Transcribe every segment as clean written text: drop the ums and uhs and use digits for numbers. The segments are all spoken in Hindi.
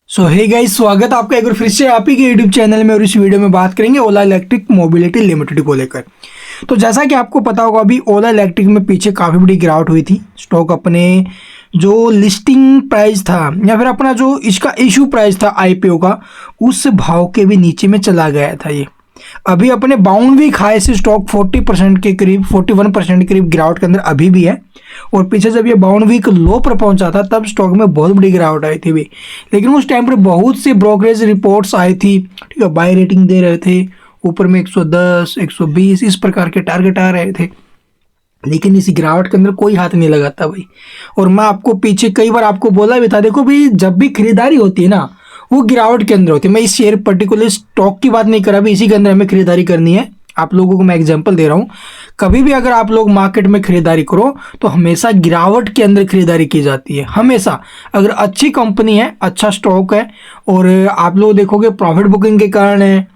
सो हे गाइस, स्वागत है आपका एक बार फिर से आप ही के यूट्यूब चैनल में। और इस वीडियो में बात करेंगे ओला इलेक्ट्रिक मोबिलिटी लिमिटेड को लेकर। तो जैसा कि आपको पता होगा, अभी ओला इलेक्ट्रिक में पीछे काफ़ी बड़ी गिरावट हुई थी। स्टॉक अपने जो लिस्टिंग प्राइस था या फिर अपना जो इसका इशू प्राइस था आईपीओ का, उस भाव के भी नीचे में चला गया था। ये अभी अपने बाउंड वीक हाई से स्टॉक 40% के करीब 41% के करीब गिरावट के अंदर अभी भी है। और पीछे जब ये बाउंड वीक लो पर पहुंचा था तब स्टॉक में बहुत बड़ी गिरावट आई थी भी। लेकिन उस टाइम पर बहुत सी ब्रोकरेज रिपोर्ट्स आई थी, ठीक है, बाय रेटिंग दे रहे थे, ऊपर में 110 120 इस प्रकार के टारगेट आ रहे थे। लेकिन इस गिरावट के अंदर कोई हाथ नहीं लगाता भाई। और मैं आपको पीछे कई बार आपको बोला भी था, देखो भाई, जब भी खरीदारी होती है ना, वो गिरावट के अंदर होती है। मैं इस शेयर पर्टिकुलर स्टॉक की बात नहीं कर रहा, अभी इसी के अंदर हमें खरीदारी करनी है। आप लोगों को मैं एग्जांपल दे रहा हूँ, कभी भी अगर आप लोग मार्केट में खरीदारी करो तो हमेशा गिरावट के अंदर खरीदारी की जाती है। हमेशा अगर अच्छी कंपनी है, अच्छा स्टॉक है और आप लोग देखोगे प्रॉफिट बुकिंग के कारण है,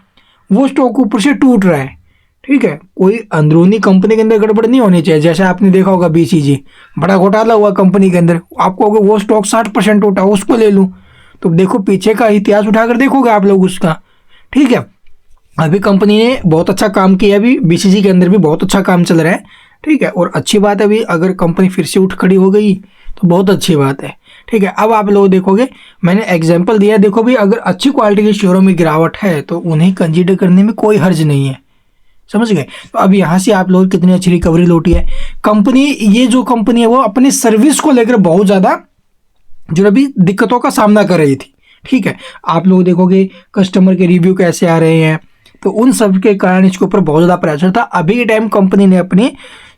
वो स्टॉक ऊपर से टूट रहा है, ठीक है, कोई अंदरूनी कंपनी के अंदर गड़बड़ नहीं होनी चाहिए। जैसे आपने देखा होगा बीसीजी, बड़ा घोटाला हुआ कंपनी के अंदर, आपको अगर वो स्टॉक 60% टूटा, उसको ले लूँ तो देखो पीछे का इतिहास उठाकर देखोगे आप लोग उसका, ठीक है। अभी कंपनी ने बहुत अच्छा काम किया, अभी बीसीजी के अंदर भी बहुत अच्छा काम चल रहा है, ठीक है। और अच्छी बात है, अभी अगर कंपनी फिर से उठ खड़ी हो गई तो बहुत अच्छी बात है, ठीक है। अब आप लोग देखोगे, मैंने एग्जांपल दिया, देखो भी अगर अच्छी क्वालिटी के शेयरों में गिरावट है तो उन्हें कंसीडर करने में कोई हर्ज नहीं है, समझ गए। तो अब यहाँ से आप लोग कितनी अच्छी रिकवरी लौटी है कंपनी। ये जो कंपनी है वो अपनी सर्विस को लेकर बहुत ज़्यादा जो अभी दिक्कतों का सामना कर रही थी, ठीक है। आप लोग देखोगे कस्टमर के रिव्यू कैसे आ रहे हैं, तो उन सब के कारण इसके ऊपर बहुत ज़्यादा प्रेशर था। अभी के टाइम कंपनी ने अपनी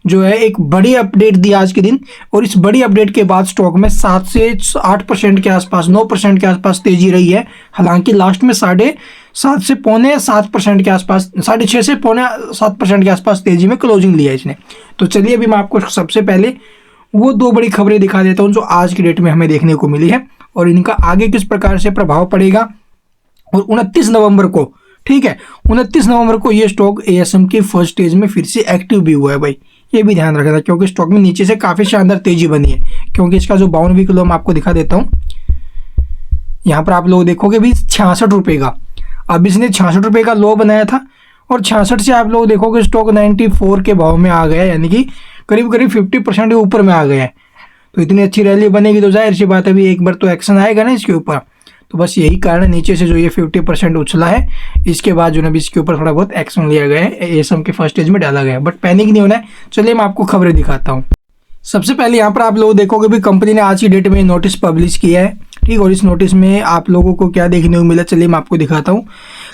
जो है एक बड़ी अपडेट दी आज के दिन, और इस बड़ी अपडेट के बाद स्टॉक में 7 से 8% के आसपास, 9% के आसपास तेजी रही है। हालांकि लास्ट में 7.5 से 6.25% के आसपास, 6.5 से 6.25% के आसपास तेजी में क्लोजिंग लिया इसने। तो चलिए अभी मैं आपको सबसे पहले वो दो बड़ी खबरें दिखा देता हूँ जो आज की डेट में हमें देखने को मिली है और इनका आगे किस प्रकार से प्रभाव पड़ेगा। और 29 नवंबर को, ठीक है, 29 नवंबर को ये स्टॉक एएसएम के फर्स्ट स्टेज में फिर से एक्टिव भी हुआ है भाई। ये भी ध्यान रखना, क्योंकि स्टॉक में नीचे से काफ़ी शानदार तेजी बनी है। क्योंकि इसका जो बाउंड वीक लो मैं आपको दिखा देता हूँ, यहाँ पर आप लोग देखोगे भी 66 रुपये का, अब इसने 66 रुपये का लो बनाया था और 66 से आप लोग देखोगे स्टॉक 94 के भाव में आ गया, यानी कि करीब करीब 50% के ऊपर में आ गया है। तो इतनी अच्छी रैली बनेगी तो जाहिर सी बात है भी एक बार तो एक्शन आएगा ना इसके ऊपर। तो बस यही कारण है नीचे से जो ये 50% उछला है, इसके बाद जो ना भी इसके ऊपर थोड़ा बहुत एक्शन लिया गया है, एएसएम के फर्स्ट स्टेज में डाला गया है। बट पैनिक नहीं होना है। चलिए मैं आपको खबरें दिखाता हूँ। सबसे पहले यहाँ पर आप लोग देखोगे भी कंपनी ने आज की डेट में नोटिस पब्लिश किया है, ठीक। और इस नोटिस में आप लोगों को क्या देखने को मिला, चलिए मैं आपको दिखाता हूँ।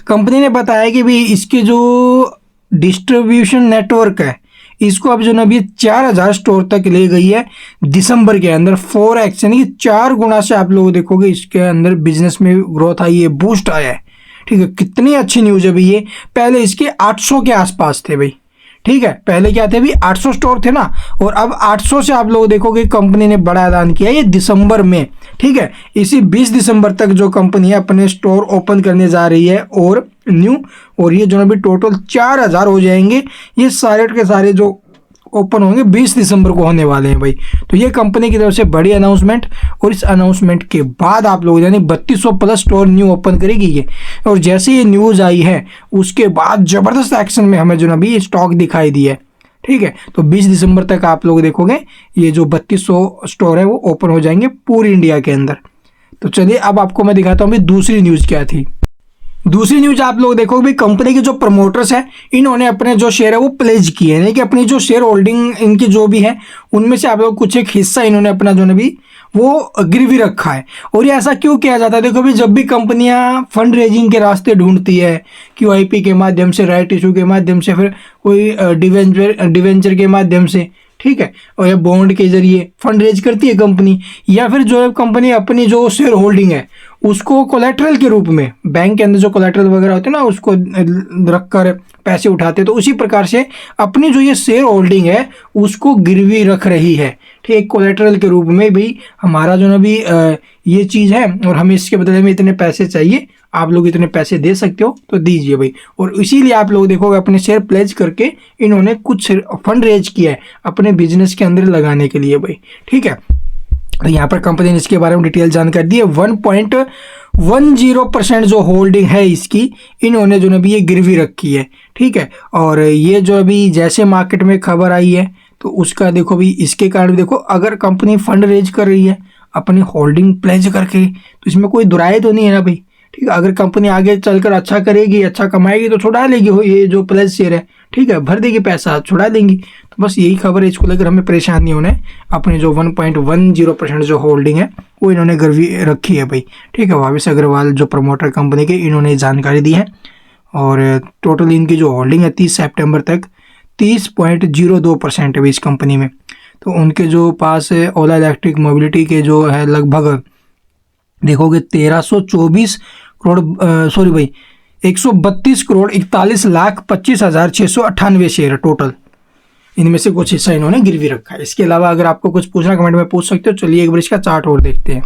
कंपनी ने बताया कि भी इसके जो डिस्ट्रीब्यूशन नेटवर्क है, इसको अब जो ना भी 4000 स्टोर तक ले गई है दिसंबर के अंदर। 4x यानी कि 4 गुना से आप लोग देखोगे इसके अंदर बिजनेस में ग्रोथ आई है, बूस्ट आया है, ठीक है। कितनी अच्छी न्यूज़ है भाई ये। पहले इसके 800 के आसपास थे भाई, ठीक है, पहले क्या थे भी 800 स्टोर थे ना, और अब 800 से आप लोग देखोगे कंपनी ने बड़ा ऐलान किया ये दिसंबर में, ठीक है। इसी 20 दिसंबर तक जो कंपनी है अपने स्टोर ओपन करने जा रही है और न्यू, और ये जो ना भी टोटल 4000 हो जाएंगे। ये सारे के सारे जो ओपन होंगे 20 दिसंबर को होने वाले हैं भाई। तो ये कंपनी की तरफ से बड़ी अनाउंसमेंट, और इस अनाउंसमेंट के बाद आप लोग यानी 3200 प्लस स्टोर न्यू ओपन करेगी ये। और जैसे ये न्यूज़ आई है उसके बाद ज़बरदस्त एक्शन में हमें जो ना भी स्टॉक दिखाई दी है, ठीक है। तो 20 दिसंबर तक आप लोग देखोगे ये जो 3200 स्टोर है वो ओपन हो जाएंगे पूरी इंडिया के अंदर। तो चलिए अब आपको मैं दिखाता हूँ दूसरी न्यूज़ क्या थी। दूसरी न्यूज आप लोग देखोगे भी कंपनी के जो प्रमोटर्स हैं इन्होंने अपने जो शेयर है वो प्लेज किए हैं, कि अपनी जो शेयर होल्डिंग इनकी जो भी है उनमें से आप लोग कुछ एक हिस्सा इन्होंने अपना जो है भी वो गिरवी रखा है। और ये ऐसा क्यों किया जाता है, देखो भी जब भी कंपनियां फंड रेजिंग के रास्ते ढूंढती है, QIP के माध्यम से, राइट इशू के माध्यम से, फिर कोई डिवेंचर के माध्यम से, ठीक है, और या बॉन्ड के जरिए फंड रेज करती है कंपनी, या फिर जो है कंपनी अपनी जो शेयर होल्डिंग है उसको कोलेट्रल के रूप में, बैंक के अंदर जो कोलेट्रल वगैरह होते हैं ना उसको रखकर पैसे उठाते हैं, तो उसी प्रकार से अपनी जो ये शेयर होल्डिंग है उसको गिरवी रख रही है, ठीक है, कोलेट्रल के रूप में भी हमारा जो ना भी ये चीज़ है और हमें इसके बदले में इतने पैसे चाहिए, आप लोग इतने पैसे दे सकते हो तो दीजिए भाई। और इसीलिए आप लोग देखोगे अपने शेयर प्लेज करके इन्होंने कुछ फंड रेज किया है अपने बिजनेस के अंदर लगाने के लिए भाई, ठीक है। तो यहाँ पर कंपनी ने इसके बारे में डिटेल जानकारी दी है। 10% जो होल्डिंग है इसकी, इन्होंने जो अभी ये गिरवी रखी है, ठीक है। और ये जो अभी जैसे मार्केट में खबर आई है तो उसका देखो भी, इसके कारण देखो अगर कंपनी फंड रेज कर रही है अपनी होल्डिंग प्लेज करके, तो इसमें कोई दुराई तो नहीं है ना भाई, ठीक है। अगर कंपनी आगे चलकर अच्छा करेगी, अच्छा कमाएगी तो छुड़ा लेगी ये जो प्लेज शेयर है, ठीक है, भर देगी पैसा, छुड़ा देंगी। तो बस यही खबर है, इसको लेकर हमें परेशान नहीं होना है। अपने जो 1.10% जो होल्डिंग है वो इन्होंने गिरवी रखी है भाई, ठीक है। भावेश अग्रवाल जो प्रमोटर कंपनी के, इन्होंने जानकारी दी है। और टोटल इनकी जो होल्डिंग है 30 सितंबर तक 30.02% है इस कंपनी में। तो उनके जो पास ओला इलेक्ट्रिक मोबिलिटी के जो है लगभग देखोगे 1324 करोड़, सॉरी भाई 132 करोड़ 41,25,698 शेयर टोटल, इनमें से कुछ हिस्सा इन्होंने गिरवी रखा है। इसके अलावा अगर आपको कुछ पूछना कमेंट में पूछ सकते हो। चलिए एक बार इसका चार्ट और देखते हैं।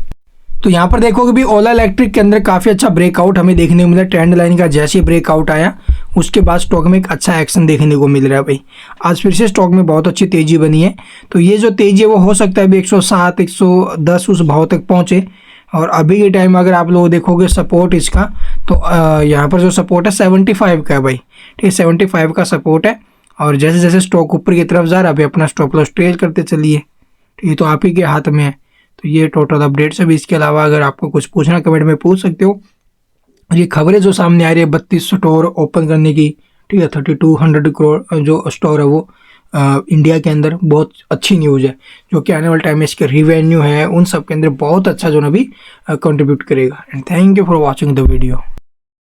तो यहाँ पर देखोगे भी ओला इलेक्ट्रिक के अंदर काफ़ी अच्छा ब्रेकआउट हमें देखने को मिला। ट्रेंड लाइन का जैसे ब्रेकआउट आया उसके बाद स्टॉक में एक अच्छा एक्शन देखने को मिल रहा है भाई। आज फिर से स्टॉक में बहुत अच्छी तेज़ी बनी है। तो ये जो तेज़ी है वो हो सकता है अभी 107 110 उस भाव तक पहुँचे। और अभी के टाइम अगर आप लोग देखोगे सपोर्ट इसका, तो यहाँ पर जो सपोर्ट है 75 का है भाई, ठीक है, 75 का सपोर्ट है। और जैसे जैसे स्टॉक ऊपर की तरफ जा रहा है अभी अपना स्टॉप लॉस ट्रेल करते चलिए, ठीक है। तो आप ही के हाथ में है। तो ये टोटल अपडेट्स है। इसके अलावा अगर आपको कुछ पूछना कमेंट में पूछ सकते हो। ये खबरें जो सामने आ रही है 32 स्टोर ओपन करने की, ठीक है, 3200 करोड़ जो स्टोर है वो इंडिया के अंदर, बहुत अच्छी न्यूज़ है जो कि आने वाले टाइम में इसके रिवेन्यू है उन सब के अंदर बहुत अच्छा जो ना भी कंट्रीब्यूट करेगा। And thank you for watching the video.